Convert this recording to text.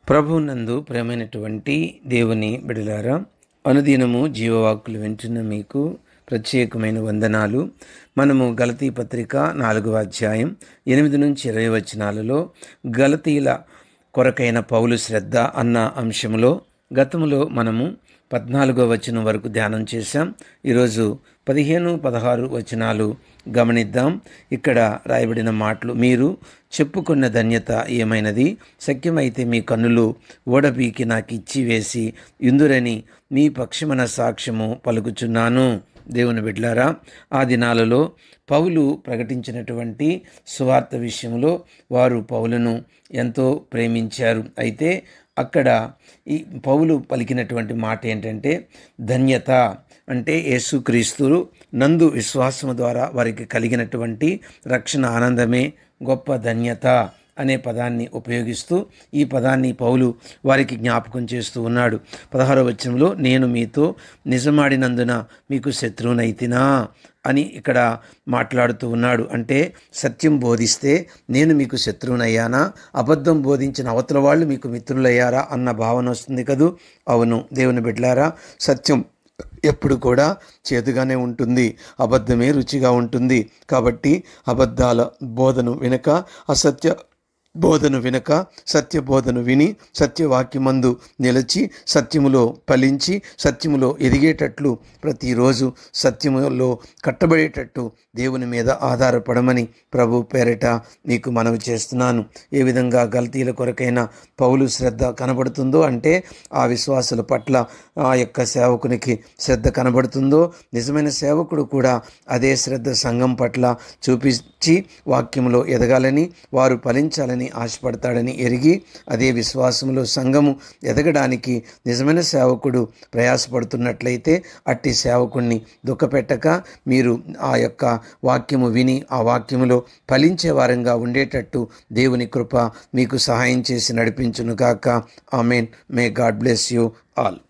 ప్రభువునందు ప్రేమైనటువంటి దేవుని బిడలారా, అనుదినము జీవవాక్కులు వింటున్న మీకు ప్రత్యేకమైన వందనాలు. మనము గలతీ పత్రిక 4వ అధ్యాయం 8 నుంచి 20 వచనాలలో గలతీల కొరకైన పౌలు శ్రద్ధ అన్న అంశంలో గతంలో మనము 14వ వచనం వరకు ధ్యానం చేశాం. ఈరోజు 15-16 వచనాలు గమనిద్దాం. ఇక్కడ రాయబడిన మాటలు: మీరు చెప్పుకున్న ధన్యత ఏమైనది? శక్యమైతే మీ కన్నులు ఓడబీకి నాకు ఇచ్చి వేసి ఇందురని మీ పక్షమున సాక్ష్యము పలుకుచున్నాను. దేవుని బిడ్డలారా, ఆ దినాలలో పౌలు ప్రకటించినటువంటి సువార్త విషయంలో వారు పౌలును ఎంతో ప్రేమించారు. అయితే అక్కడ ఈ పౌలు పలికినటువంటి మాట ఏంటంటే, ధన్యత అంటే యేసుక్రీస్తు నందు విశ్వాసము ద్వారా వారికి కలిగినటువంటి రక్షణ ఆనందమే గొప్ప ధన్యత అనే పదాన్ని ఉపయోగిస్తూ ఈ పదాన్ని పౌలు వారికి జ్ఞాపకం చేస్తూ ఉన్నాడు. 16వ వచనంలో, నేను మీతో నిజమాడినందున మీకు శత్రువునైతినా అని ఇక్కడ మాట్లాడుతూ ఉన్నాడు. అంటే సత్యం బోధిస్తే నేను మీకు శత్రువునయ్యానా? అబద్ధం బోధించిన అవతల వాళ్ళు మీకు మిత్రులయ్యారా అన్న భావన వస్తుంది కదూ. అవును దేవుని బిడ్డలారా, సత్యం ఎప్పుడు కూడా చేదుగానే ఉంటుంది, అబద్ధమే రుచిగా ఉంటుంది. కాబట్టి అబద్ధాల బోధను వినక, అసత్య బోధను వినక, సత్య బోధను విని సత్యవాక్యమందు నిలిచి సత్యములో ఫలించి సత్యములో ఎదిగేటట్లు ప్రతిరోజు సత్యములో కట్టబడేటట్టు దేవుని మీద ఆధారపడమని ప్రభు పేరిట మీకు మనవి చేస్తున్నాను. ఏ విధంగా గలతీల కొరకైన పౌలు శ్రద్ధ కనబడుతుందో, అంటే ఆ విశ్వాసుల పట్ల ఆ యొక్క సేవకునికి శ్రద్ధ కనబడుతుందో, నిజమైన సేవకుడు కూడా అదే శ్రద్ధ సంఘం పట్ల చూపించి వాక్యంలో ఎదగాలని, వారు ఫలించాలని ఆశపడతాడని ఎరిగి అదే విశ్వాసంలో సంఘము ఎదగడానికి నిజమైన సేవకుడు ప్రయాసపడుతున్నట్లయితే అట్టి సేవకుణ్ణి దుఃఖపెట్టక మీరు ఆ యొక్క వాక్యము విని ఆ వాక్యములో ఫలించే వారంగా ఉండేటట్టు దేవుని కృప మీకు సహాయం చేసి నడిపించునుగాక. Amen. May God bless you all.